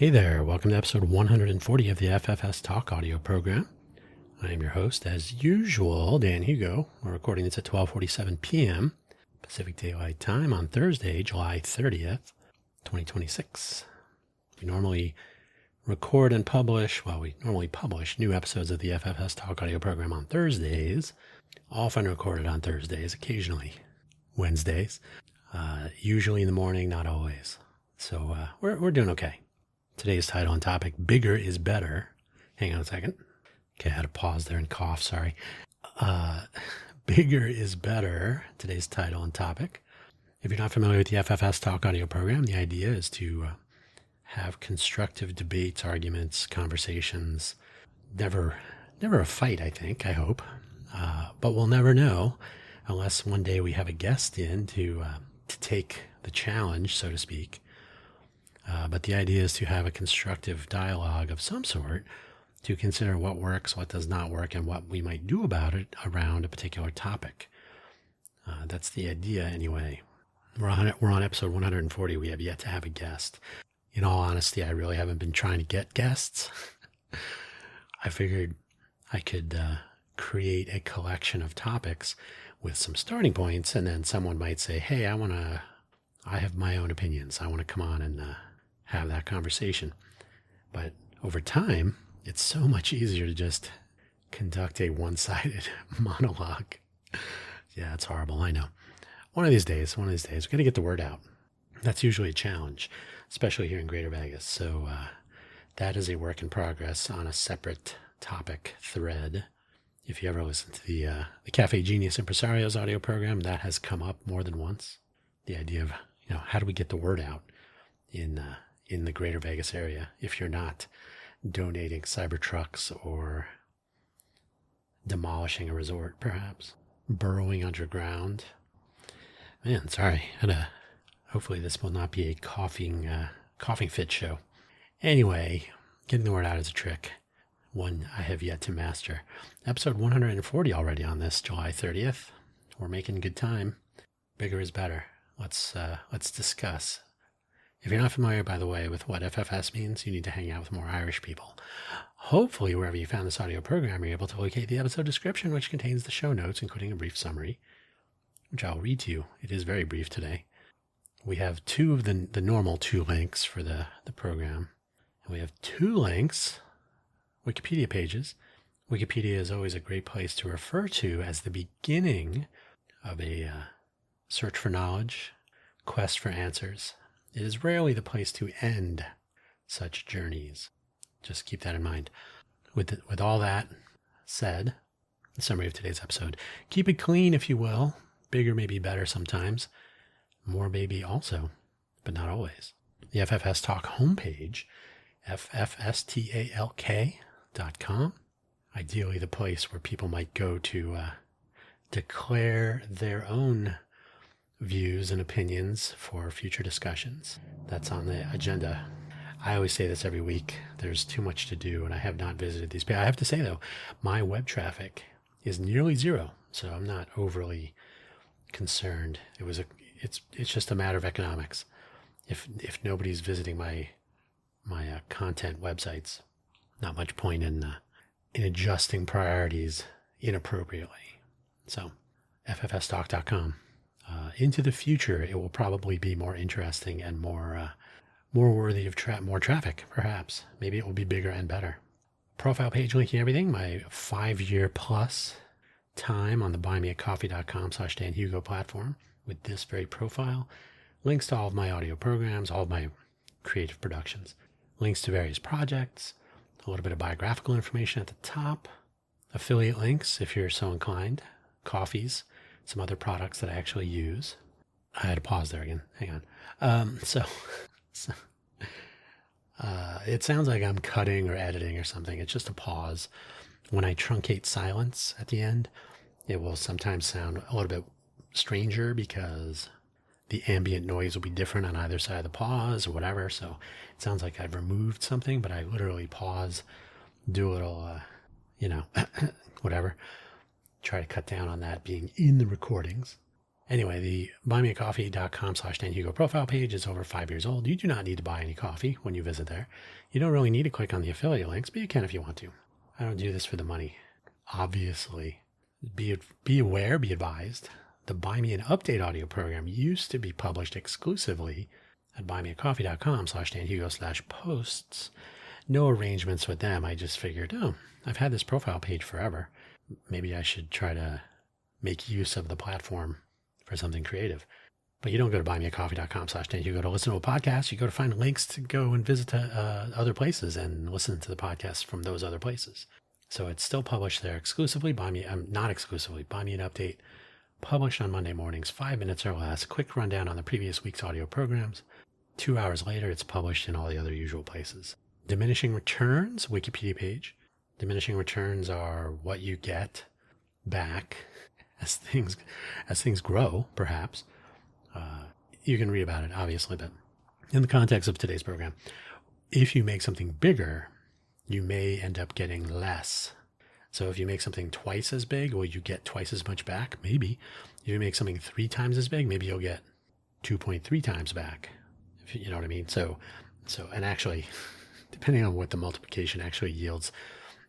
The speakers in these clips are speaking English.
Hey there, welcome to episode 140 of the FFS Talk audio program. I am your host, as usual, Dan Hugo. We're recording this at 12:47 p.m. Pacific Daylight Time on Thursday, July 30th, 2026. We normally publish new episodes of the FFS Talk audio program on Thursdays, often recorded on Thursdays, occasionally Wednesdays, usually in the morning, not always. So we're doing okay. Today's title and topic, Bigger is Better. Hang on a second. Okay, I had to pause there and cough, sorry. Bigger is Better, today's title and topic. If you're not familiar with the FFS Talk audio program, the idea is to have constructive debates, arguments, conversations. Never a fight, I hope. But we'll never know unless one day we have a guest in to take the challenge, so to speak. But the idea is to have a constructive dialogue of some sort to consider what works, what does not work, and what we might do about it around a particular topic. That's the idea anyway. We're on episode 140. We have yet to have a guest. In all honesty, I really haven't been trying to get guests. I figured I could create a collection of topics with some starting points, and then someone might say, hey, I have my own opinions. I want to come on and have that conversation. But over time, it's so much easier to just conduct a one-sided monologue. Yeah, it's horrible, I know. One of these days, we're going to get the word out. That's usually a challenge, especially here in Greater Vegas. So that is a work in progress on a separate topic thread. If you ever listen to the Cafe Genius Impresarios audio program, that has come up more than once. The idea of, how do we get the word out in the Greater Vegas area if you're not donating Cybertrucks or demolishing a resort, perhaps burrowing underground. Man, sorry. Hopefully this will not be a coughing fit show. Anyway, getting the word out is a trick. One I have yet to master. Episode 140 already on this, July 30th. We're making good time. Bigger is better. Let's discuss. If you're not familiar, by the way, with what FFS means, you need to hang out with more Irish people. Hopefully, wherever you found this audio program, you're able to locate the episode description, which contains the show notes, including a brief summary, which I'll read to you. It is very brief today. We have two of the normal two links for the program. And we have two links, Wikipedia pages. Wikipedia is always a great place to refer to as the beginning of a search for knowledge, quest for answers. It is rarely the place to end such journeys. Just keep that in mind. With all that said, the summary of today's episode. Keep it clean, if you will. Bigger may be better sometimes. More may be also, but not always. The FFS Talk homepage, ffstalk.com. Ideally the place where people might go to declare their own views and opinions for future discussions. That's on the agenda. I always say this every week. There's too much to do, and I have not visited these pages. I have to say, though, my web traffic is nearly zero, so I'm not overly concerned. It's just a matter of economics. If nobody's visiting my content websites, not much point in adjusting priorities inappropriately. So, ffstalk.com. Into the future, it will probably be more interesting and more worthy of more traffic, perhaps. Maybe it will be bigger and better. Profile page linking everything. My 5-year plus time on the buymeacoffee.com/Dan Hugo platform with this very profile. Links to all of my audio programs, all of my creative productions. Links to various projects. A little bit of biographical information at the top. Affiliate links, if you're so inclined. Coffees. Some other products that I actually use. I had to pause there again. Hang on. It sounds like I'm cutting or editing or something. It's just a pause. When I truncate silence at the end, it will sometimes sound a little bit stranger because the ambient noise will be different on either side of the pause or whatever. So it sounds like I've removed something, but I literally pause, do a little, whatever. Try to cut down on that being in the recordings. Anyway, the buymeacoffee.com/DanHugo profile page is over 5 years old. You do not need to buy any coffee when you visit there. You don't really need to click on the affiliate links, but you can if you want to. I don't do this for the money. Obviously, be aware, be advised. The Buy Me an Update audio program used to be published exclusively at buymeacoffee.com/DanHugo/posts. No arrangements with them. I just figured, I've had this profile page forever. Maybe I should try to make use of the platform for something creative. But you don't go to buymeacoffee.com/DanHugo to listen to a podcast. You go to find links to go and visit other places and listen to the podcast from those other places. So it's still published there exclusively. Not exclusively. Buy Me an Update, published on Monday mornings, 5 minutes or less. Quick rundown on the previous week's audio programs. 2 hours later, it's published in all the other usual places. Diminishing returns, Wikipedia page. Diminishing returns are what you get back as things grow, perhaps. You can read about it, obviously, but in the context of today's program, if you make something bigger, you may end up getting less. So if you make something twice as big, will you get twice as much back? Maybe. If you make something 3 times as big, maybe you'll get 2.3 times back. If you know what I mean? So, and actually, depending on what the multiplication actually yields,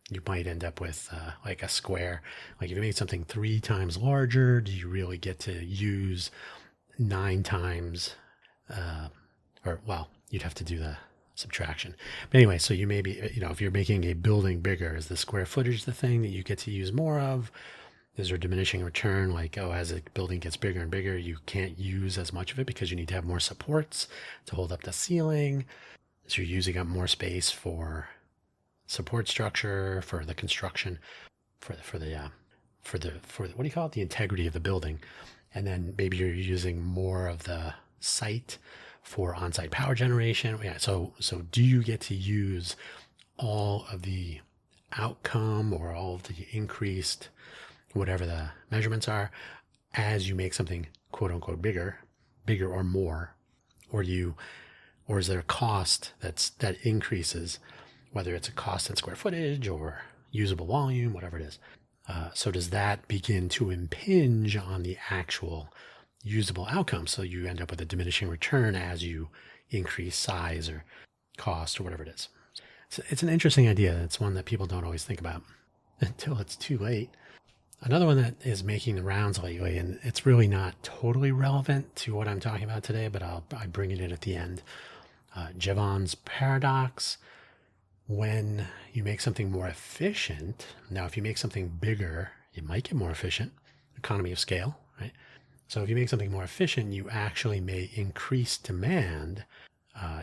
you might end up with like a square. Like if you make something 3 times larger, do you really get to use 9 times? You'd have to do the subtraction. But anyway, so you may be, if you're making a building bigger, is the square footage the thing that you get to use more of? Is there diminishing return? Like, as a building gets bigger and bigger, you can't use as much of it because you need to have more supports to hold up the ceiling. So you're using up more space for support structure, for the construction, for what do you call it? The integrity of the building. And then maybe you're using more of the site for on-site power generation. Yeah. So do you get to use all of the outcome or all of the increased, whatever the measurements are, as you make something quote unquote bigger or more, or is there a cost that increases, whether it's a cost in square footage or usable volume, whatever it is. So does that begin to impinge on the actual usable outcome? So you end up with a diminishing return as you increase size or cost or whatever it is. So it's an interesting idea. It's one that people don't always think about until it's too late. Another one that is making the rounds lately, and it's really not totally relevant to what I'm talking about today, but I bring it in at the end. Jevons paradox. When you make something more efficient, now if you make something bigger, you might get more efficient, economy of scale, right? So if you make something more efficient, you actually may increase demand,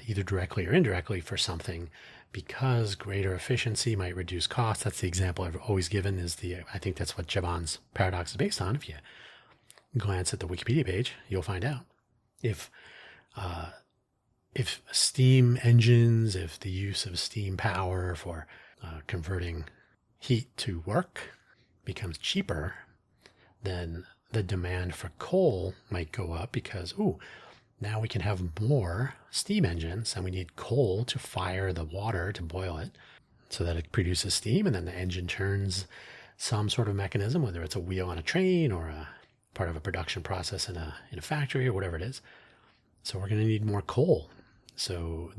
either directly or indirectly for something, because greater efficiency might reduce costs. That's the example I've always given. I think that's what Jevons paradox is based on. If you glance at the Wikipedia page, you'll find out. If steam engines, if the use of steam power for converting heat to work becomes cheaper, then the demand for coal might go up because, now we can have more steam engines and we need coal to fire the water to boil it so that it produces steam, and then the engine turns some sort of mechanism, whether it's a wheel on a train or a part of a production process in a factory or whatever it is. So we're going to need more coal. So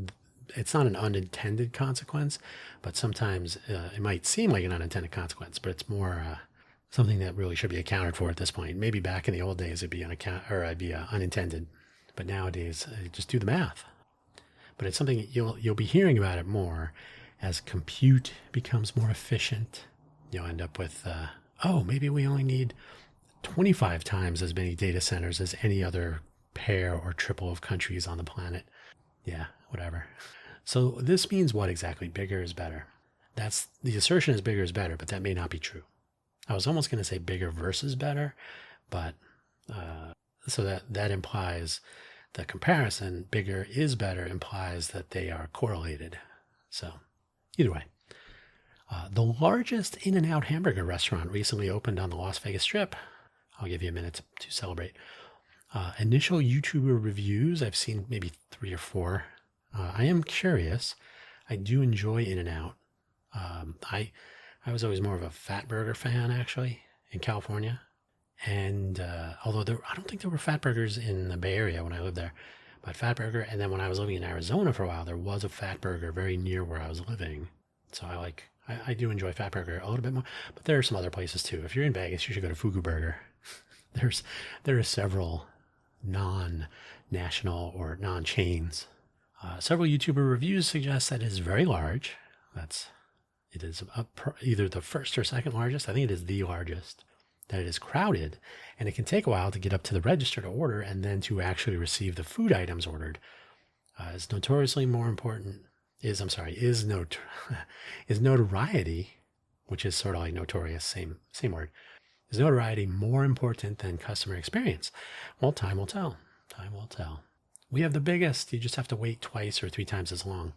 it's not an unintended consequence, but sometimes it might seem like an unintended consequence, but it's more something that really should be accounted for at this point. Maybe back in the old days it'd be unintended, but nowadays just do the math. But it's something you'll be hearing about it more as compute becomes more efficient. You'll end up with maybe we only need 25 times as many data centers as any other pair or triple of countries on the planet. Yeah, whatever. So this means what exactly? Bigger is better. That's the assertion is bigger is better, but that may not be true. I was almost going to say bigger versus better, but so that implies the comparison, bigger is better, implies that they are correlated. So either way, the largest In-N-Out hamburger restaurant recently opened on the Las Vegas Strip. I'll give you a minute to celebrate. Initial YouTuber reviews, I've seen maybe 3 or 4. I am curious. I do enjoy In-N-Out. I was always more of a Fat Burger fan, actually, in California. And although I don't think there were fat burgers in the Bay Area when I lived there, but fat burger. And then when I was living in Arizona for a while, there was a fat burger very near where I was living. So I do enjoy fat burger a little bit more, but there are some other places too. If you're in Vegas, you should go to Fugu Burger. There are several non-national or non-chains. Several YouTuber reviews suggest that it is very large. It is either the first or second largest. I think it is the largest. That it is crowded, and it can take a while to get up to the register to order and then to actually receive the food items ordered. Is notoriously more important. Is notoriety, which is sort of like notorious, same word. Is notoriety more important than customer experience? Well, time will tell. Time will tell. We have the biggest. You just have to wait twice or 3 times as long.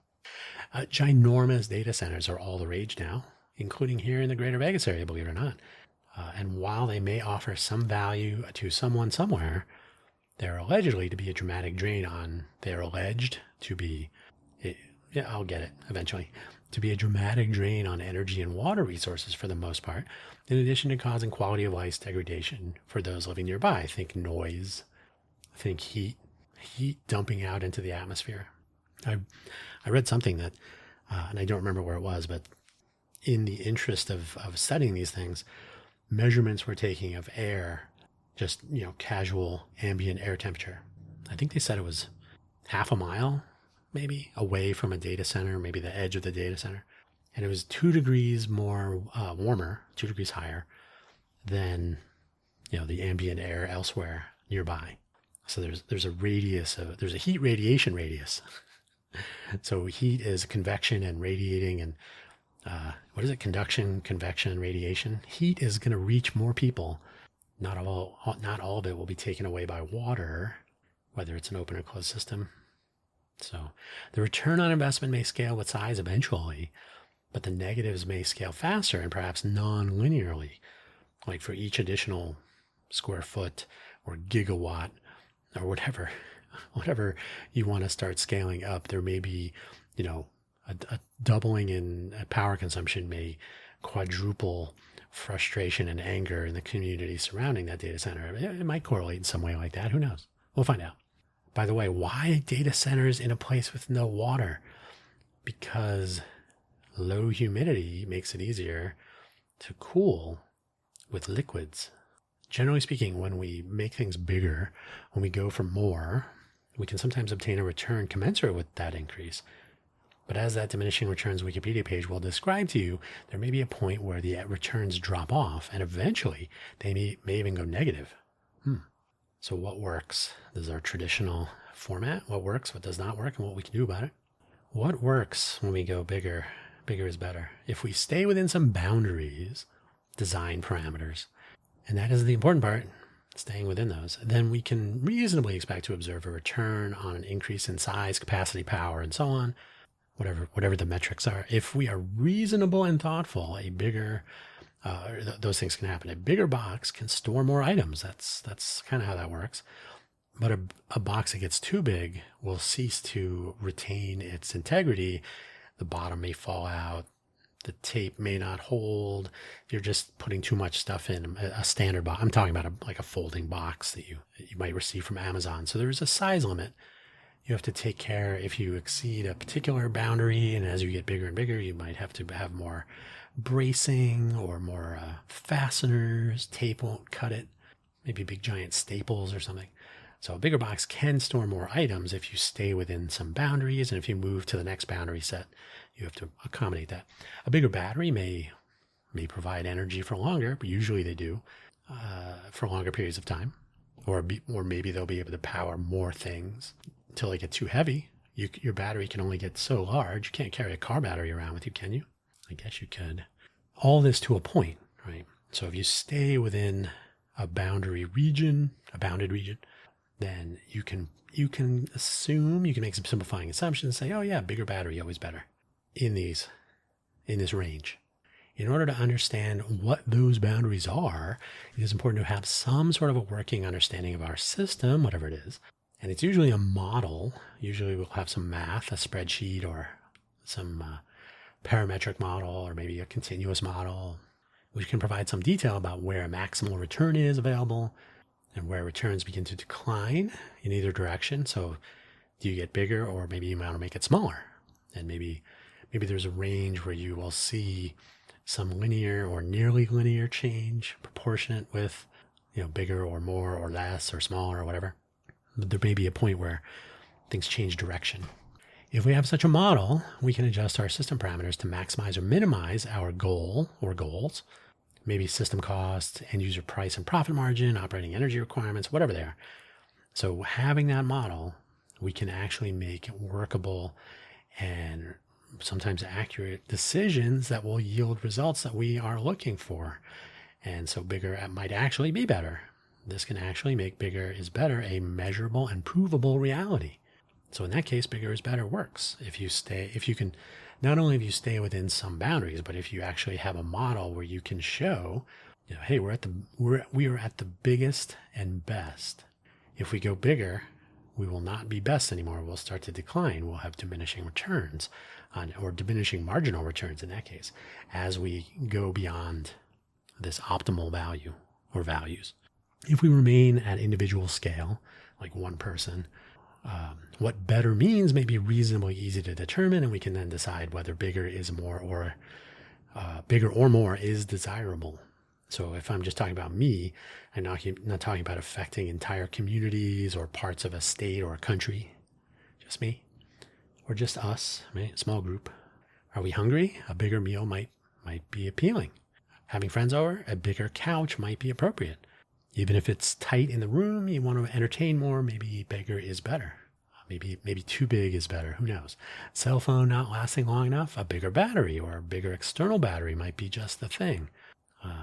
Ginormous data centers are all the rage now, including here in the greater Vegas area, believe it or not. And while they may offer some value to someone somewhere, they're allegedly to be a dramatic drain on, they're alleged to be, yeah, I'll get it eventually, to be a dramatic drain on energy and water resources for the most part, in addition to causing quality of life degradation for those living nearby. Think noise, think heat dumping out into the atmosphere. I read something that, and I don't remember where it was, but in the interest of studying these things, measurements we're taking of air, just, casual ambient air temperature. I think they said it was half a mile, maybe, away from a data center, maybe the edge of the data center. And it was 2 degrees more warmer, 2 degrees higher than, the ambient air elsewhere nearby. So there's a radius of, there's a heat radiation radius. So heat is convection and radiating, and what is it? Conduction, convection, radiation. Heat is going to reach more people. Not all of it will be taken away by water, whether it's an open or closed system. So the return on investment may scale with size eventually, but the negatives may scale faster and perhaps non-linearly. Like for each additional square foot or gigawatt or whatever you want to start scaling up, there may be, a doubling in power consumption may quadruple frustration and anger in the community surrounding that data center. It might correlate in some way like that. Who knows? We'll find out. By the way, why data centers in a place with no water? Because low humidity makes it easier to cool with liquids. Generally speaking, when we make things bigger, when we go for more, we can sometimes obtain a return commensurate with that increase. But as that diminishing returns Wikipedia page will describe to you, there may be a point where the returns drop off, and eventually they may even go negative. So what works? This is our traditional format. What works, what does not work, and what we can do about it. What works when we go bigger? Bigger is better. If we stay within some boundaries, design parameters, and that is the important part, staying within those, then we can reasonably expect to observe a return on an increase in size, capacity, power, and so on, whatever the metrics are. If we are reasonable and thoughtful, a bigger, those things can happen. A bigger box can store more items. That's kind of how that works. But a box that gets too big will cease to retain its integrity. The bottom may fall out. The tape may not hold. If you're just putting too much stuff in a standard box, I'm talking about like a folding box that you might receive from Amazon. So there's a size limit. You have to take care if you exceed a particular boundary, and as you get bigger and bigger, you might have to have more bracing or more fasteners. Tape won't cut it. Maybe big giant staples or something. So a bigger box can store more items if you stay within some boundaries, and if you move to the next boundary set, you have to accommodate that. A bigger battery may provide energy for longer, but usually they do, for longer periods of time, or maybe they'll be able to power more things until they get too heavy. Your battery can only get so large. You can't carry a car battery around with you, can you? I guess you could. All this to a point, right? So if you stay within a bounded region, then you can assume, you can make some simplifying assumptions, say, oh yeah, bigger battery, always better in this range. In order to understand what those boundaries are, it is important to have some sort of a working understanding of our system, whatever it is. And it's usually a model. Usually we'll have some math, a spreadsheet, or some parametric model, or maybe a continuous model. We can provide some detail about where a maximal return is available and where returns begin to decline in either direction. So do you get bigger, or maybe you want to make it smaller? And maybe there's a range where you will see some linear or nearly linear change proportionate with, bigger or more or less or smaller or whatever. But there may be a point where things change direction. If we have such a model, we can adjust our system parameters to maximize or minimize our goal or goals, maybe system cost, end user price and profit margin, operating energy requirements, whatever they are. So having that model, we can actually make workable and sometimes accurate decisions that will yield results that we are looking for. And so bigger might actually be better. This can actually make bigger is better a measurable and provable reality. So in that case, bigger is better works. If you can, not only if you stay within some boundaries, but if you actually have a model where you can show, hey, we are at the biggest and best. If we go bigger, we will not be best anymore. We'll start to decline. We'll have diminishing returns or diminishing marginal returns in that case, as we go beyond this optimal value or values. If we remain at individual scale, like one person, what better means may be reasonably easy to determine, and we can then decide whether bigger is more or bigger or more is desirable. So if I'm just talking about me, I'm not talking about affecting entire communities or parts of a state or a country, just me, or just us, right? A small group. Are we hungry? A bigger meal might be appealing. Having friends over, a bigger couch might be appropriate. Even if it's tight in the room, you want to entertain more, maybe bigger is better. Maybe too big is better. Who knows? Cell phone not lasting long enough, a bigger battery or a bigger external battery might be just the thing.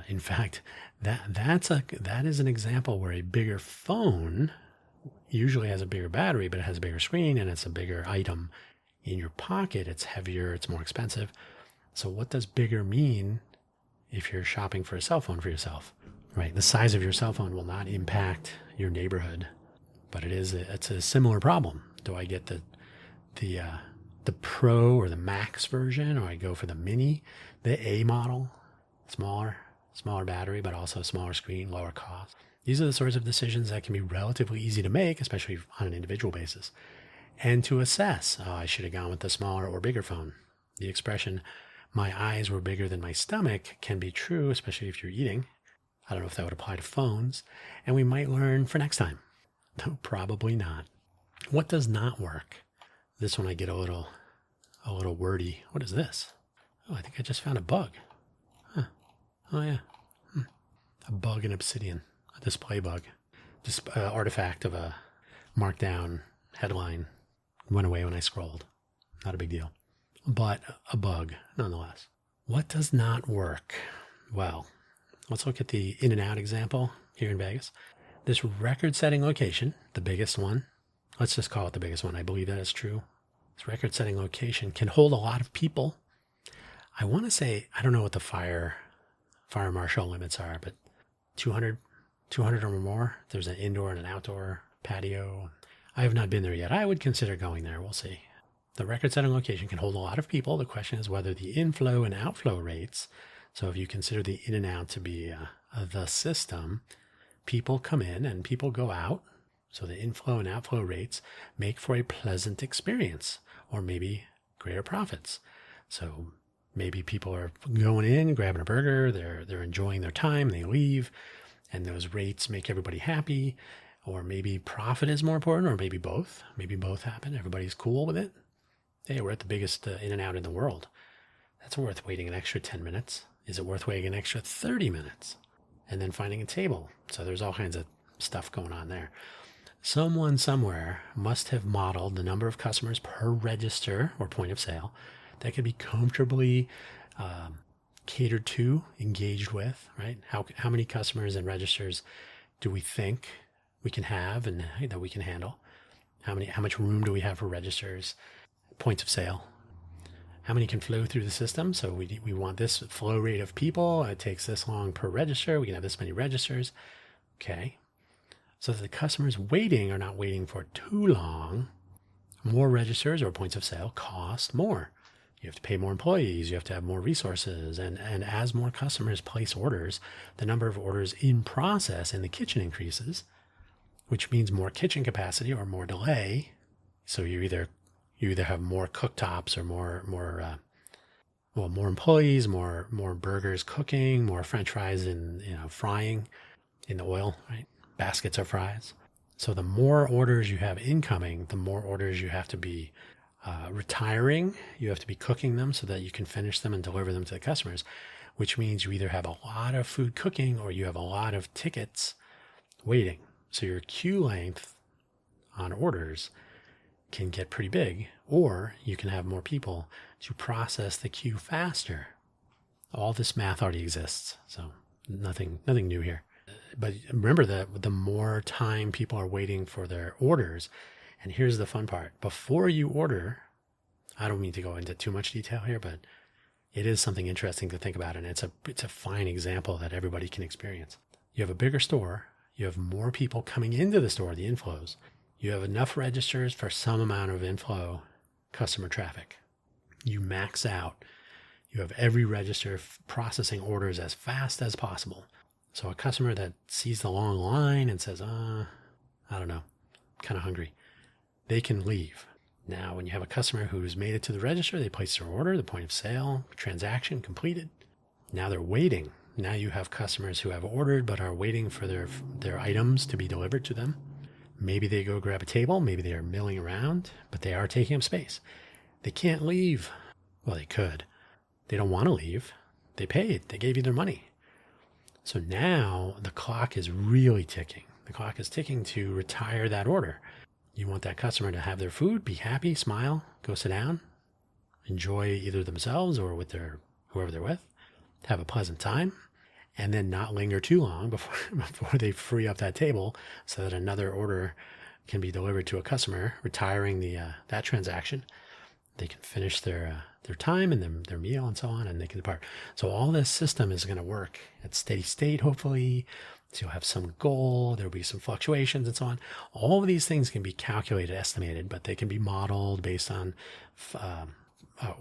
In fact, that is an example where a bigger phone usually has a bigger battery, but it has a bigger screen and it's a bigger item in your pocket. It's heavier, it's more expensive. So what does bigger mean if you're shopping for a cell phone for yourself? Right, the size of your cell phone will not impact your neighborhood, but it's a similar problem. Do I get the Pro or the Max version, or I go for the Mini, the A model, smaller battery, but also smaller screen, lower cost? These are the sorts of decisions that can be relatively easy to make, especially on an individual basis, and to assess. I should have gone with the smaller or bigger phone. The expression, "my eyes were bigger than my stomach," can be true, especially if you're eating. I don't know if that would apply to phones, and we might learn for next time. No, probably not. What does not work? This one I get a little wordy. What is this? Oh, I think I just found a bug. Huh. Oh yeah. A bug in Obsidian, a display bug. Just artifact of a markdown headline. Went away when I scrolled. Not a big deal. But a bug, nonetheless. What does not work? Well, let's look at the in and out example here in Vegas. This record-setting location, the biggest one, let's just call it the biggest one. I believe that is true. This record-setting location can hold a lot of people. I want to say, I don't know what the fire marshal limits are, but 200 or more. There's an indoor and an outdoor patio. I have not been there yet. I would consider going there. We'll see. The record-setting location can hold a lot of people. The question is whether the inflow and outflow rates, so if you consider the in and out to be the system, people come in and people go out. So the inflow and outflow rates make for a pleasant experience, or maybe greater profits. So maybe people are going in, grabbing a burger, they're enjoying their time, they leave, and those rates make everybody happy. Or maybe profit is more important, or maybe both. Maybe both happen. Everybody's cool with it. Hey, we're at the biggest in and out in the world. That's worth waiting an extra 10 minutes. Is it worth waiting an extra 30 minutes? And then finding a table. So there's all kinds of stuff going on there. Someone somewhere must have modeled the number of customers per register or point of sale that could be comfortably catered to, engaged with, right? How many customers and registers do we think we can have and that we can handle? How much room do we have for registers, points of sale? How many can flow through the system? So we want this flow rate of people. It takes this long per register. We can have this many registers. Okay. So that the customers waiting are not waiting for too long. More registers or points of sale cost more. You have to pay more employees. You have to have more resources. And as more customers place orders, the number of orders in process in the kitchen increases, which means more kitchen capacity or more delay. So you either have more cooktops or more employees, more burgers cooking, more French fries and frying in the oil, right? Baskets of fries. So the more orders you have incoming, the more orders you have to be retiring. You have to be cooking them so that you can finish them and deliver them to the customers, which means you either have a lot of food cooking or you have a lot of tickets waiting. So your queue length on orders can get pretty big, or you can have more people to process the queue faster. All this math already exists, so nothing new here. But remember that the more time people are waiting for their orders, and here's the fun part, before you order, I don't mean to go into too much detail here, but it is something interesting to think about, and it's a fine example that everybody can experience. You have a bigger store, you have more people coming into the store, the inflows. You have enough registers for some amount of inflow customer traffic. You max out. You have every register processing orders as fast as possible. So a customer that sees the long line and says, I don't know, kind of hungry, they can leave. Now, when you have a customer who's made it to the register, they place their order, the point of sale, transaction completed. Now they're waiting. Now you have customers who have ordered but are waiting for their items to be delivered to them. Maybe they go grab a table, maybe they are milling around, but they are taking up space. They can't leave. Well, they could. They don't want to leave. They paid. They gave you their money. So now the clock is really ticking. The clock is ticking to retire that order. You want that customer to have their food, be happy, smile, go sit down, enjoy either themselves or with whoever they're with, have a pleasant time, and then not linger too long before they free up that table so that another order can be delivered to a customer, retiring that transaction. They can finish their time and their meal and so on, and they can depart. So all this system is going to work at steady state, hopefully. So you'll have some goal, there'll be some fluctuations and so on. All of these things can be calculated, estimated, but they can be modeled based on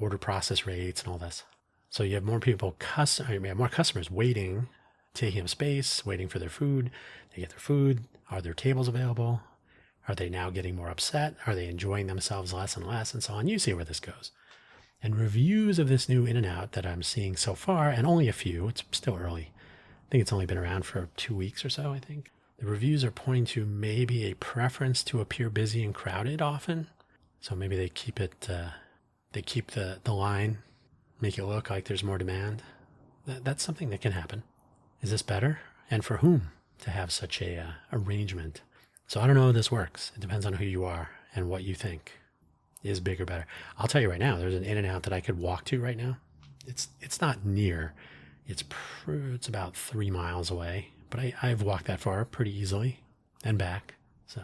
order process rates and all this. So you have more more customers waiting, taking up space, waiting for their food. They get their food. Are their tables available? Are they now getting more upset? Are they enjoying themselves less and less, and so on? You see where this goes. And reviews of this new In-N-Out that I'm seeing so far, and only a few, it's still early. I think it's only been around for 2 weeks or so, I think. The reviews are pointing to maybe a preference to appear busy and crowded often. So maybe they keep the line, make it look like there's more demand. That's something that can happen. Is this better? And for whom to have such a arrangement? So I don't know how this works. It depends on who you are and what you think is big or better. I'll tell you right now, there's an In-N-Out that I could walk to right now. It's not near. It's about 3 miles away, but I've walked that far pretty easily and back. So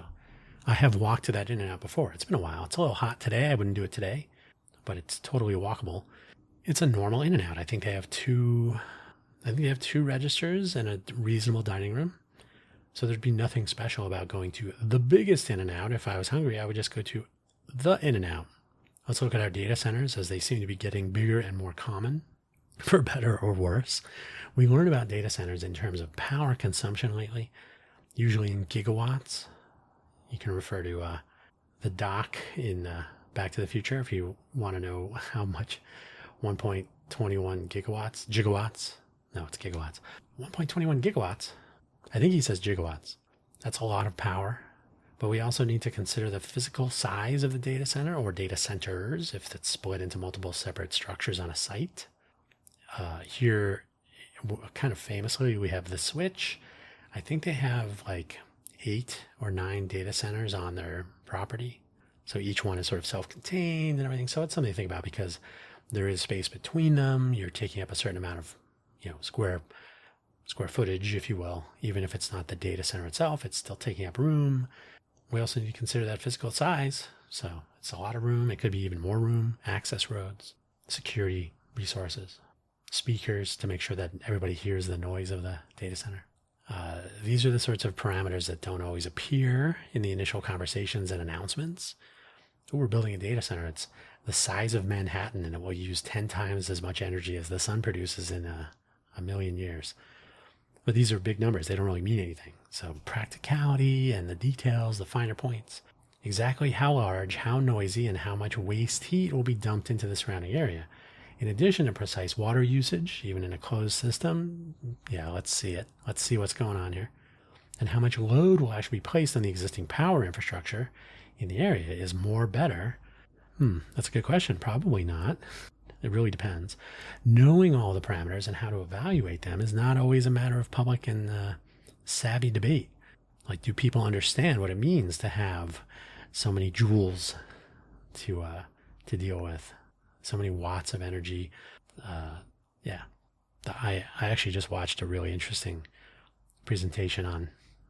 I have walked to that In-N-Out before. It's been a while. It's a little hot today. I wouldn't do it today, but it's totally walkable. It's a normal In-N-Out. I think they have two registers and a reasonable dining room. So there'd be nothing special about going to the biggest In-N-Out. If I was hungry, I would just go to the In-N-Out. Let's look at our data centers as they seem to be getting bigger and more common, for better or worse. We learned about data centers in terms of power consumption lately, usually in gigawatts. You can refer to the doc in Back to the Future if you want to know how much 1.21 gigawatts. No, it's gigawatts. 1.21 gigawatts. I think he says gigawatts. That's a lot of power. But we also need to consider the physical size of the data center or data centers if it's split into multiple separate structures on a site. Here, kind of famously, we have the Switch. I think they have like 8 or 9 data centers on their property. So each one is sort of self-contained and everything. So it's something to think about because there is space between them. You're taking up a certain amount of, square footage, if you will. Even if it's not the data center itself, it's still taking up room. We also need to consider that physical size. So it's a lot of room. It could be even more room, access roads, security, resources, speakers to make sure that everybody hears the noise of the data center. These are the sorts of parameters that don't always appear in the initial conversations and announcements. we're building a data center. It's the size of Manhattan, and it will use 10 times as much energy as the sun produces in a million years. But these are big numbers. They don't really mean anything. So practicality and the details, the finer points, exactly how large, how noisy, and how much waste heat will be dumped into the surrounding area. In addition to precise water usage, even in a closed system, yeah, let's see it. Let's see what's going on here. And how much load will actually be placed on the existing power infrastructure in the area. Is more better? That's a good question. Probably not. It really depends. Knowing all the parameters and how to evaluate them is not always a matter of public and savvy debate. Like, do people understand what it means to have so many joules to deal with, so many watts of energy? I actually just watched a really interesting presentation on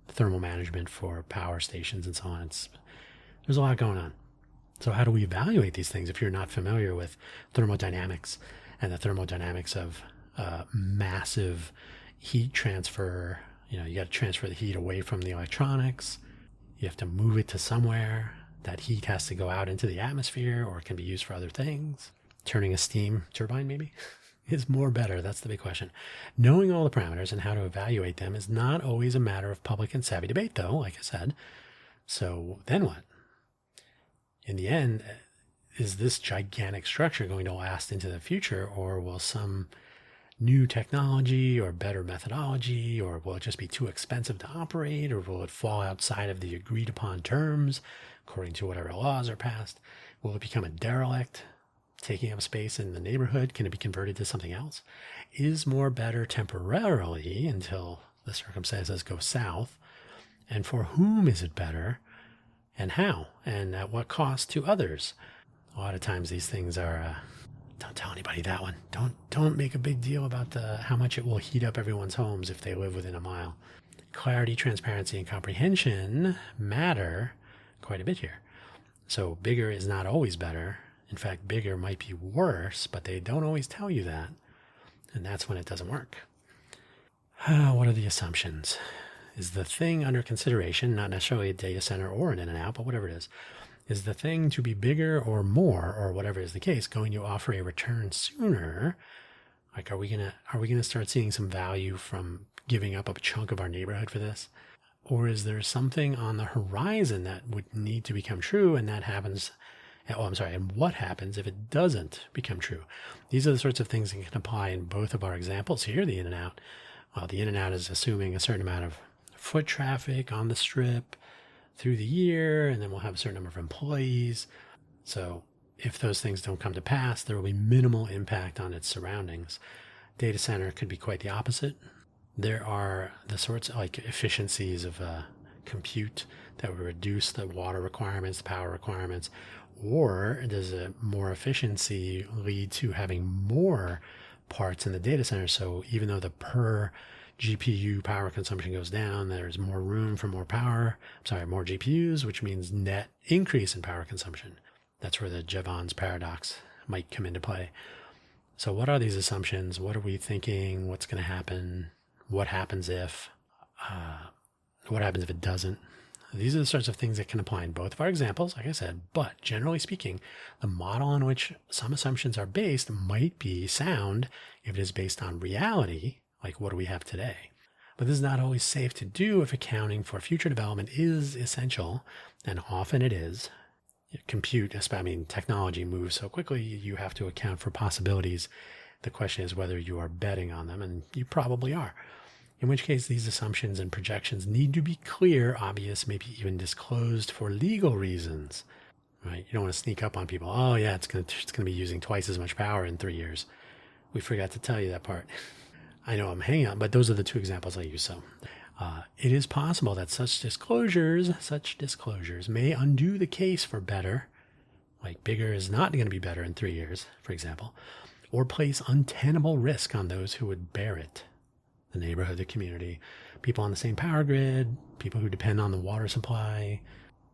thermal management for power stations and so on. There's a lot going on. So how do we evaluate these things if you're not familiar with thermodynamics and the thermodynamics of massive heat transfer? You got to transfer the heat away from the electronics. You have to move it to somewhere. That heat has to go out into the atmosphere, or it can be used for other things. Turning a steam turbine, maybe, is more better. That's the big question. Knowing all the parameters and how to evaluate them is not always a matter of public and savvy debate, though, like I said. So then what? In the end, is this gigantic structure going to last into the future, or will some new technology or better methodology, or will it just be too expensive to operate, or will it fall outside of the agreed upon terms according to whatever laws are passed? Will it become a derelict, taking up space in the neighborhood? Can it be converted to something else? Is more better temporarily until the circumstances go south? And for whom is it better? And how? And at what cost to others? A lot of times these things are, don't tell anybody that one. Don't make a big deal about how much it will heat up everyone's homes if they live within a mile. Clarity, transparency, and comprehension matter quite a bit here. So bigger is not always better. In fact, bigger might be worse, but they don't always tell you that. And that's when it doesn't work. What are the assumptions? Is the thing under consideration, not necessarily a data center or an in-and-out, but whatever it is the thing to be bigger or more, or whatever is the case, going to offer a return sooner? Like, are we gonna start seeing some value from giving up a chunk of our neighborhood for this? Or is there something on the horizon that would need to become true, and that happens? And what happens if it doesn't become true? These are the sorts of things that can apply in both of our examples here, the in-and-out. Well, the in-and-out is assuming a certain amount of foot traffic on the strip through the year, and then we'll have a certain number of employees. So if those things don't come to pass, there will be minimal impact on its surroundings. Data center could be quite the opposite. There are the sorts of efficiencies of compute that would reduce the water requirements, the power requirements, or does a more efficiency lead to having more parts in the data center? So even though the per GPU power consumption goes down, there's more room for more GPUs, which means net increase in power consumption. That's where the Jevons paradox might come into play. So what are these assumptions? What are we thinking? What's going to happen? What happens if? What happens if it doesn't? These are the sorts of things that can apply in both of our examples, like I said, but generally speaking, the model on which some assumptions are based might be sound if it is based on reality, like what do we have today. But this is not always safe to do if accounting for future development is essential, and often it is. Technology moves so quickly, you have to account for possibilities. The question is whether you are betting on them, and you probably are. In which case, these assumptions and projections need to be clear, obvious, maybe even disclosed for legal reasons. Right? You don't want to sneak up on people. Oh yeah, it's going to be using twice as much power in 3 years. We forgot to tell you that part. I know I'm hanging on, but those are the two examples I use. So it is possible that such disclosures may undo the case for better, like bigger is not going to be better in 3 years, for example, or place untenable risk on those who would bear it. The neighborhood, the community, people on the same power grid, people who depend on the water supply.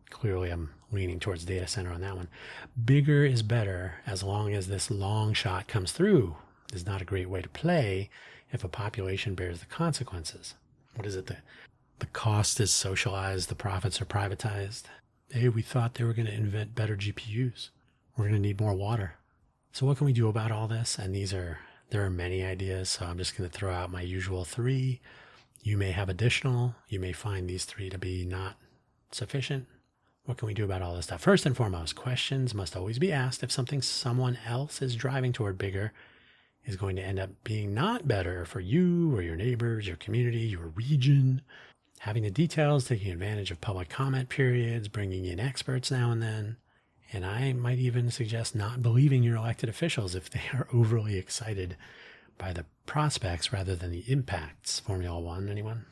Clearly, I'm leaning towards data center on that one. Bigger is better as long as this long shot comes through. Is not a great way to play if a population bears the consequences. What is it? The cost is socialized, the profits are privatized. Hey, we thought they were going to invent better GPUs. We're going to need more water. So what can we do about all this? And there are many ideas, so I'm just going to throw out my usual three. You may have additional. You may find these three to be not sufficient. What can we do about all this stuff? First and foremost, questions must always be asked if something someone else is driving toward bigger is going to end up being not better for you or your neighbors, your community, your region. Having the details, taking advantage of public comment periods, bringing in experts now and then. And I might even suggest not believing your elected officials if they are overly excited by the prospects rather than the impacts. Formula One, anyone?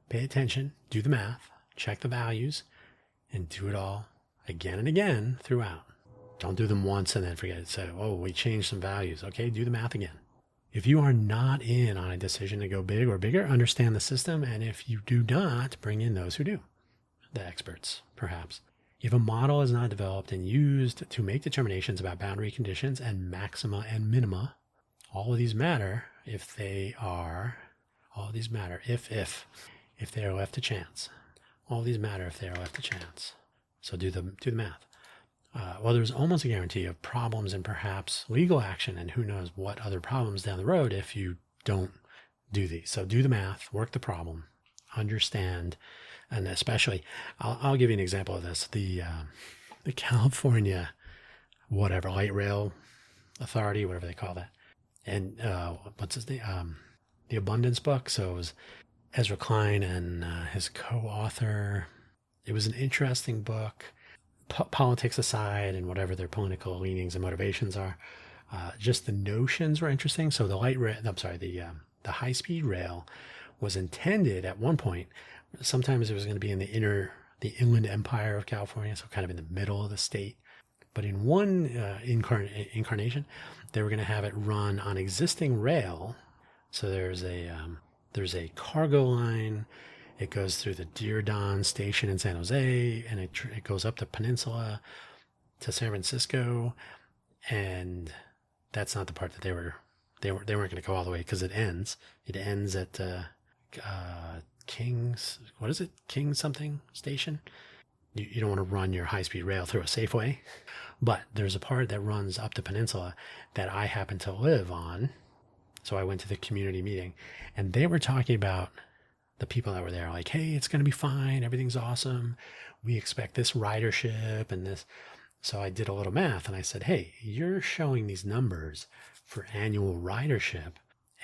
Pay attention, do the math, check the values, and do it all again and again throughout. Don't do them once and then forget it. Say, oh, we changed some values. Okay, do the math again. If you are not in on a decision to go big or bigger, understand the system. And if you do not, bring in those who do, the experts, perhaps. If a model is not developed and used to make determinations about boundary conditions and maxima and minima, all of these matter if they are, all of these matter if they are left to chance. All of these matter if they are left to chance. So do the math. Well, there's almost a guarantee of problems and perhaps legal action and who knows what other problems down the road if you don't do these. So do the math, work the problem, understand, and especially, I'll give you an example of this. The California, whatever, Light Rail Authority, whatever they call that. And what's his name? The Abundance Book. So it was Ezra Klein and his co-author. It was an interesting book. Politics aside and whatever their political leanings and motivations are, just the notions were interesting. So the the high-speed rail was intended at one point. Sometimes it was going to be in the Inland Empire of California, so kind of in the middle of the state. But in one incarnation, they were going to have it run on existing rail. So there's a cargo line. It goes through the Diridon station in San Jose, and it goes up the peninsula to San Francisco. And that's not the part that they weren't going to go all the way because it ends. It ends at King's something station. You don't want to run your high-speed rail through a Safeway, but there's a part that runs up the peninsula that I happen to live on. So I went to the community meeting, and they were talking about the people that were there, like, hey, it's going to be fine. Everything's awesome. We expect this ridership and this. So I did a little math and I said, hey, you're showing these numbers for annual ridership.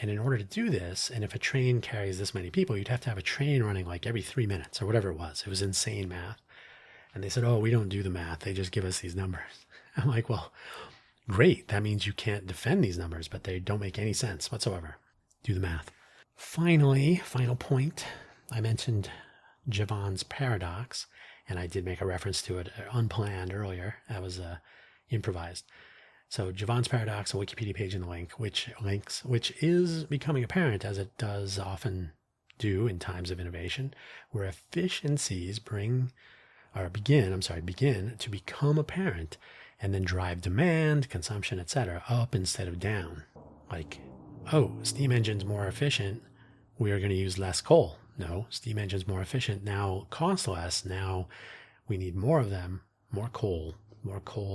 And in order to do this, and if a train carries this many people, you'd have to have a train running like every 3 minutes or whatever it was. It was insane math. And they said, oh, we don't do the math. They just give us these numbers. I'm like, well, great. That means you can't defend these numbers, but they don't make any sense whatsoever. Do the math. Finally, final point, I mentioned Javon's paradox, and I did make a reference to it unplanned earlier. That was improvised. So Javon's paradox, a Wikipedia page in the link, which is becoming apparent as it does often do in times of innovation, where efficiencies begin to become apparent and then drive demand, consumption, etc. up instead of down. Like, oh, steam engine's more efficient, we are going to use less coal. No, steam engine's more efficient, now cost less, now we need more of them, more coal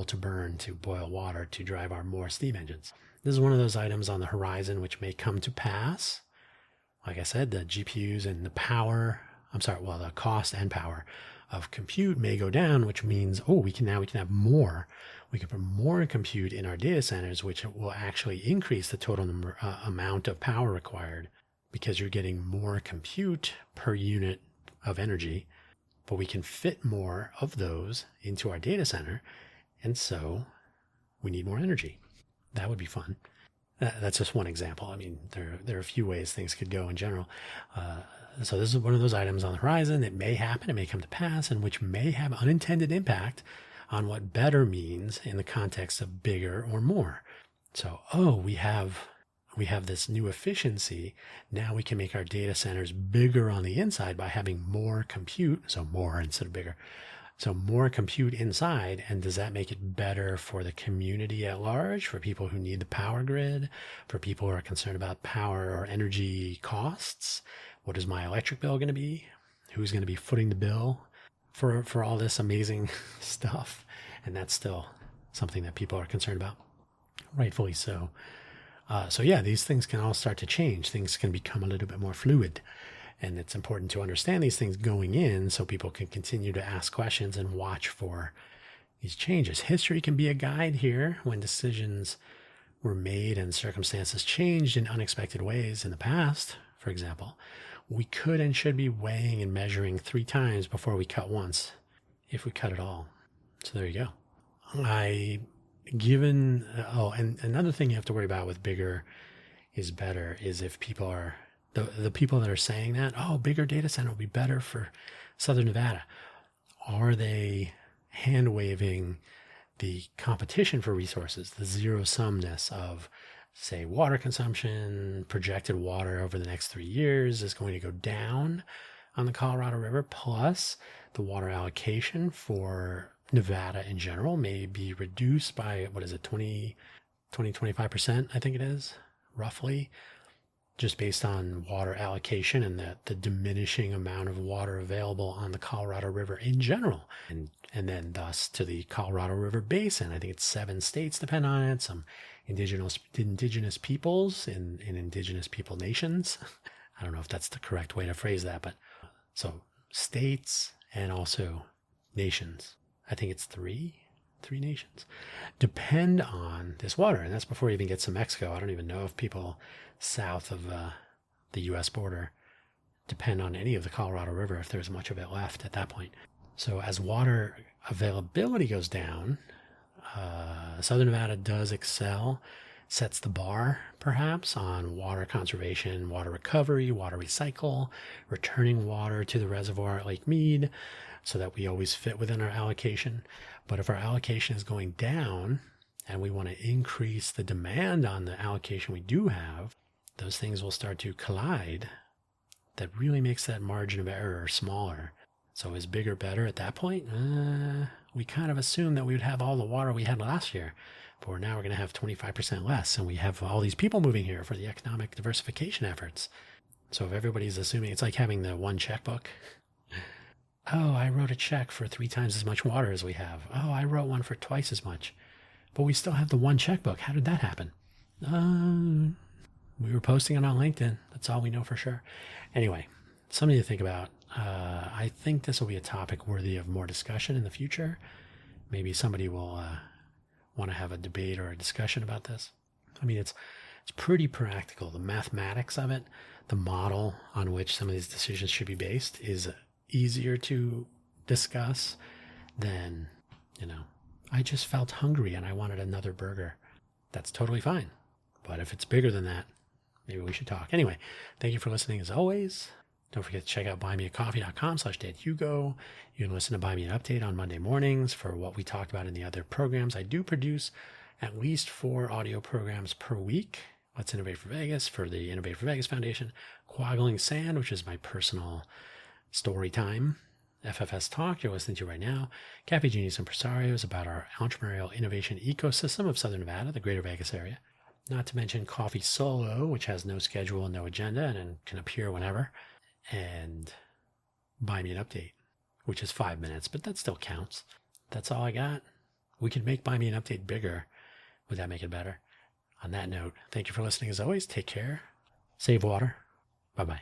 to burn, to boil water, to drive our more steam engines. This is one of those items on the horizon which may come to pass. Like I said, the GPUs and the cost and power of compute may go down, which means, we can have more. We can put more compute in our data centers, which will actually increase the total amount of power required because you're getting more compute per unit of energy, but we can fit more of those into our data center. And so we need more energy. That would be fun. That's just one example. I mean, there are a few ways things could go in general. So this is one of those items on the horizon. It may happen, it may come to pass, and which may have unintended impact on what better means in the context of bigger or more. So, we have this new efficiency. Now we can make our data centers bigger on the inside by having more compute. So more instead of bigger. So more compute inside. And does that make it better for the community at large, for people who need the power grid, for people who are concerned about power or energy costs? What is my electric bill going to be? Who's going to be footing the bill for all this amazing stuff. And that's still something that people are concerned about, rightfully so. So yeah, these things can all start to change. Things can become a little bit more fluid. And it's important to understand these things going in so people can continue to ask questions and watch for these changes. History can be a guide here when decisions were made and circumstances changed in unexpected ways in the past. For example, we could and should be weighing and measuring 3 times before we cut once, if we cut at all. So there you go. And another thing you have to worry about with bigger is better is if people are, the people that are saying that, oh, bigger data center will be better for Southern Nevada. Are they hand waving the competition for resources, the zero-sumness of, say, water consumption, projected water over the next 3 years is going to go down on the Colorado River, plus the water allocation for Nevada in general may be reduced by, 25%, I think it is, roughly, just based on water allocation and the diminishing amount of water available on the Colorado River in general. And then thus to the Colorado River Basin. I think it's 7 states depend on it, some indigenous peoples in indigenous people nations. I don't know if that's the correct way to phrase that, but so states and also nations. I think it's three nations depend on this water. And that's before you even get to Mexico. I don't even know if people south of the U.S. border depend on any of the Colorado River, if there's much of it left at that point. So as water availability goes down, Southern Nevada does excel, sets the bar perhaps on water conservation, water recovery, water recycle, returning water to the reservoir at Lake Mead so that we always fit within our allocation. But if our allocation is going down and we want to increase the demand on the allocation we do have, those things will start to collide. That really makes that margin of error smaller. So is bigger better at that point? We kind of assumed that we would have all the water we had last year, but now we're going to have 25% less, and we have all these people moving here for the economic diversification efforts. So if everybody's assuming, it's like having the one checkbook. Oh, I wrote a check for 3 times as much water as we have. Oh, I wrote one for twice as much. But we still have the one checkbook. How did that happen? We were posting it on LinkedIn. That's all we know for sure. Anyway, something to think about. I think this will be a topic worthy of more discussion in the future. Maybe somebody will want to have a debate or a discussion about this. I mean, it's pretty practical. The mathematics of it, the model on which some of these decisions should be based is easier to discuss than, I just felt hungry and I wanted another burger. That's totally fine. But if it's bigger than that, maybe we should talk. Anyway, thank you for listening as always. Don't forget to check out buymeacoffee.com/DadHugo. You can listen to Buy Me an Update on Monday mornings for what we talked about in the other programs. I do produce at least 4 audio programs per week. Let's Innovate for Vegas for the Innovate for Vegas Foundation. Quaggling Sand, which is my personal story time. FFS Talk, you're listening to right now. Cafe Genius Impresarios, about our entrepreneurial innovation ecosystem of Southern Nevada, the greater Vegas area. Not to mention Coffee Solo, which has no schedule and no agenda and can appear whenever. And Buy Me an Update, which is 5 minutes, but that still counts. That's all I got. We could make Buy Me an Update bigger. Would that make it better? On that note, thank you for listening as always. Take care. Save water. Bye-bye.